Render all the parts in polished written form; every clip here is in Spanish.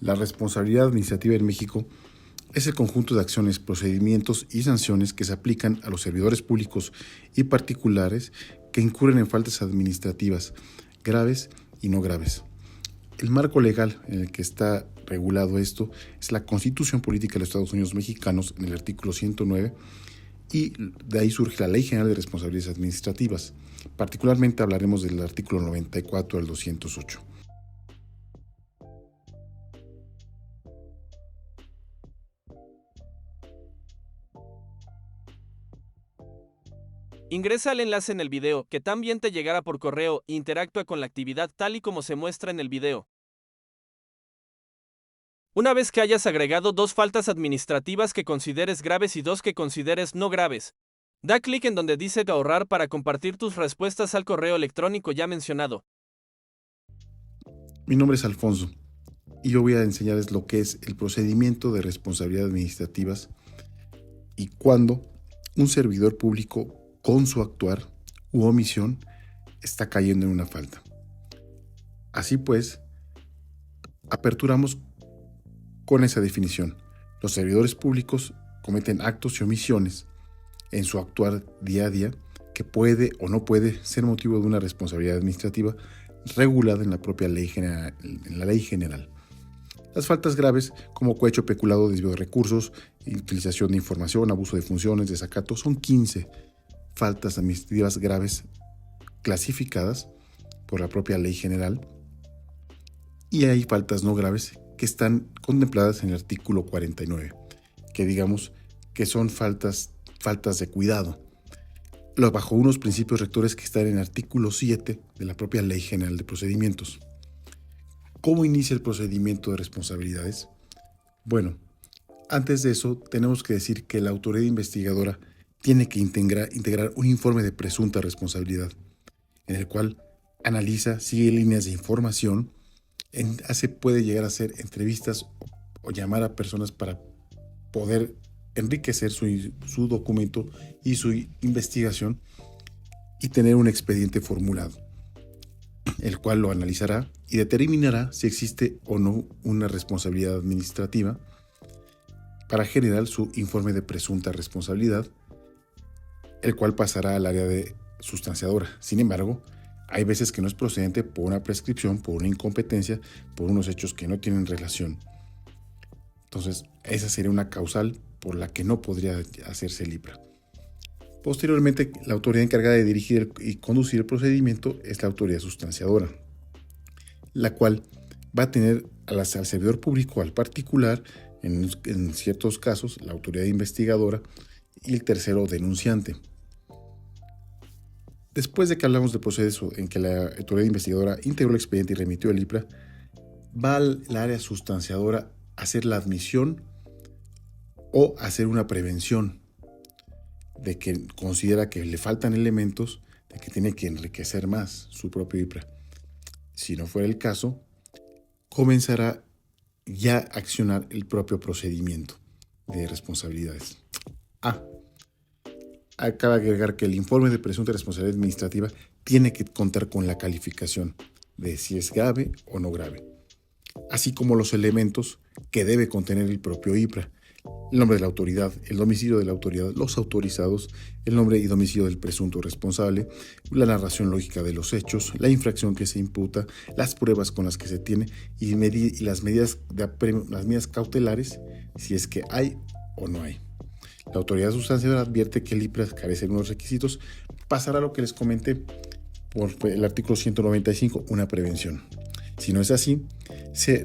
La responsabilidad administrativa en México es el conjunto de acciones, procedimientos y sanciones que se aplican a los servidores públicos y particulares que incurren en faltas administrativas graves y no graves. El marco legal en el que está regulado esto es la Constitución Política de los Estados Unidos Mexicanos en el artículo 109, y de ahí surge la Ley General de Responsabilidades Administrativas. Particularmente hablaremos del artículo 94 al 208. Ingresa al enlace en el video, que también te llegará por correo, e interactúa con la actividad tal y como se muestra en el video. Una vez que hayas agregado 2 faltas administrativas que consideres graves y 2 que consideres no graves, da clic en donde dice ahorrar para compartir tus respuestas al correo electrónico ya mencionado. Mi nombre es Alfonso y yo voy a enseñarles lo que es el procedimiento de responsabilidad administrativas y cuándo un servidor público, con su actuar u omisión, está cayendo en una falta. Así pues, aperturamos con esa definición. Los servidores públicos cometen actos y omisiones en su actuar día a día que puede o no puede ser motivo de una responsabilidad administrativa regulada en la propia ley general, Las faltas graves, como cohecho, peculado, desvío de recursos, utilización de información, abuso de funciones, desacato, son 15 faltas administrativas graves clasificadas por la propia ley general, y hay faltas no graves que están contempladas en el artículo 49, que digamos que son faltas de cuidado, bajo unos principios rectores que están en el artículo 7 de la propia Ley General de Procedimientos. ¿Cómo inicia el procedimiento de responsabilidades? Bueno, antes de eso tenemos que decir que la autoridad investigadora tiene que integrar un informe de presunta responsabilidad, en el cual analiza, sigue líneas de información, puede llegar a hacer entrevistas o llamar a personas para poder enriquecer su documento y su investigación y tener un expediente formulado, el cual lo analizará y determinará si existe o no una responsabilidad administrativa para generar su informe de presunta responsabilidad, el cual pasará al área de sustanciadora. Sin embargo, hay veces que no es procedente por una prescripción, por una incompetencia, por unos hechos que no tienen relación. Entonces, esa sería una causal por la que no podría hacerse el IPRA. Posteriormente, la autoridad encargada de dirigir y conducir el procedimiento es la autoridad sustanciadora, la cual va a tener al servidor público, al particular, en ciertos casos, la autoridad investigadora y el tercero denunciante. Después de que hablamos del proceso en que la autoridad investigadora integró el expediente y remitió el IPRA, va al área sustanciadora a hacer la admisión o hacer una prevención de que considera que le faltan elementos, de que tiene que enriquecer más su propio IPRA. Si no fuera el caso, comenzará ya a accionar el propio procedimiento de responsabilidades. Acaba de agregar que el informe de presunta responsabilidad administrativa tiene que contar con la calificación de si es grave o no grave, así como los elementos que debe contener el propio IPRA: el nombre de la autoridad, el domicilio de la autoridad, los autorizados, el nombre y domicilio del presunto responsable, la narración lógica de los hechos, la infracción que se imputa, las pruebas con las que se tiene y las medidas cautelares, si es que hay o no hay. La autoridad sustanciadora advierte que el IPRA carece de unos requisitos. Pasará a lo que les comenté por el artículo 195, una prevención. Si no es así,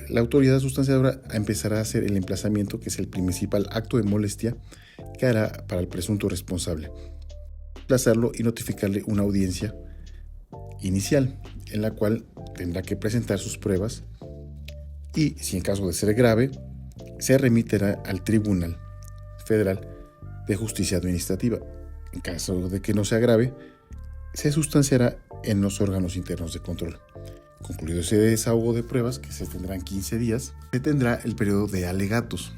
la autoridad sustanciadora empezará a hacer el emplazamiento, que es el principal acto de molestia que hará para el presunto responsable. Emplazarlo y notificarle una audiencia inicial, en la cual tendrá que presentar sus pruebas y, si en caso de ser grave, se remitirá al Tribunal Federal de Justicia Administrativa. En caso de que no sea grave, se sustanciará en los órganos internos de control. Concluido ese desahogo de pruebas, que se tendrán 15 días, se tendrá el periodo de alegatos.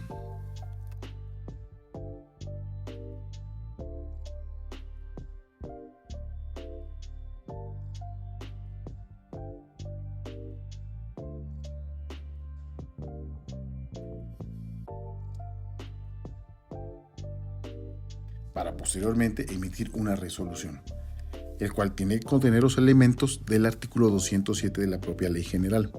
para posteriormente emitir una resolución, el cual tiene que contener los elementos del artículo 207 de la propia Ley General,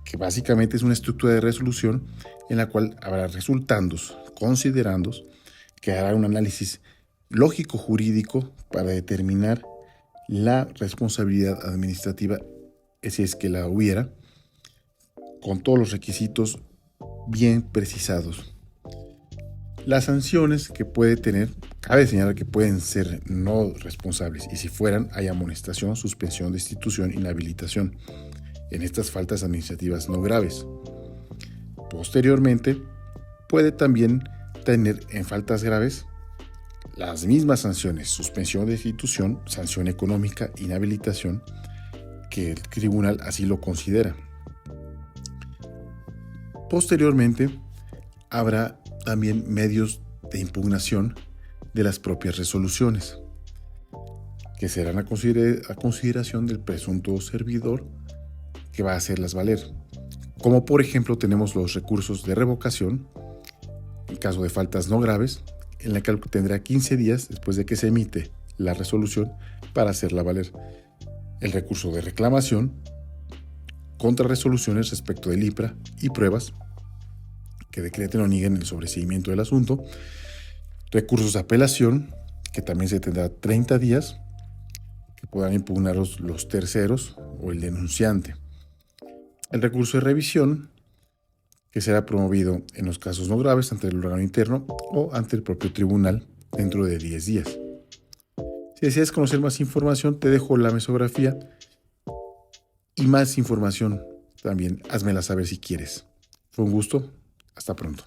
que básicamente es una estructura de resolución en la cual habrá resultandos, considerandos, que hará un análisis lógico-jurídico para determinar la responsabilidad administrativa, si es que la hubiera, con todos los requisitos bien precisados. Las sanciones que puede tener, cabe señalar que pueden ser no responsables, y si fueran, hay amonestación, suspensión, destitución, inhabilitación en estas faltas administrativas no graves. Posteriormente, puede también tener en faltas graves las mismas sanciones: suspensión, destitución, sanción económica, inhabilitación, que el tribunal así lo considera. Posteriormente, habrá también medios de impugnación de las propias resoluciones, que serán a consideración del presunto servidor que va a hacerlas valer. Como por ejemplo tenemos los recursos de revocación, en caso de faltas no graves, en la que tendrá 15 días después de que se emite la resolución para hacerla valer. El recurso de reclamación contra resoluciones respecto del IPRA y pruebas que decreten o nieguen el sobreseimiento del asunto. Recursos de apelación, que también se tendrá 30 días, que podrán impugnar los terceros o el denunciante. El recurso de revisión, que será promovido en los casos no graves ante el órgano interno o ante el propio tribunal dentro de 10 días. Si deseas conocer más información, te dejo la mesografía y más información también. Házmela saber si quieres. Fue un gusto. Hasta pronto.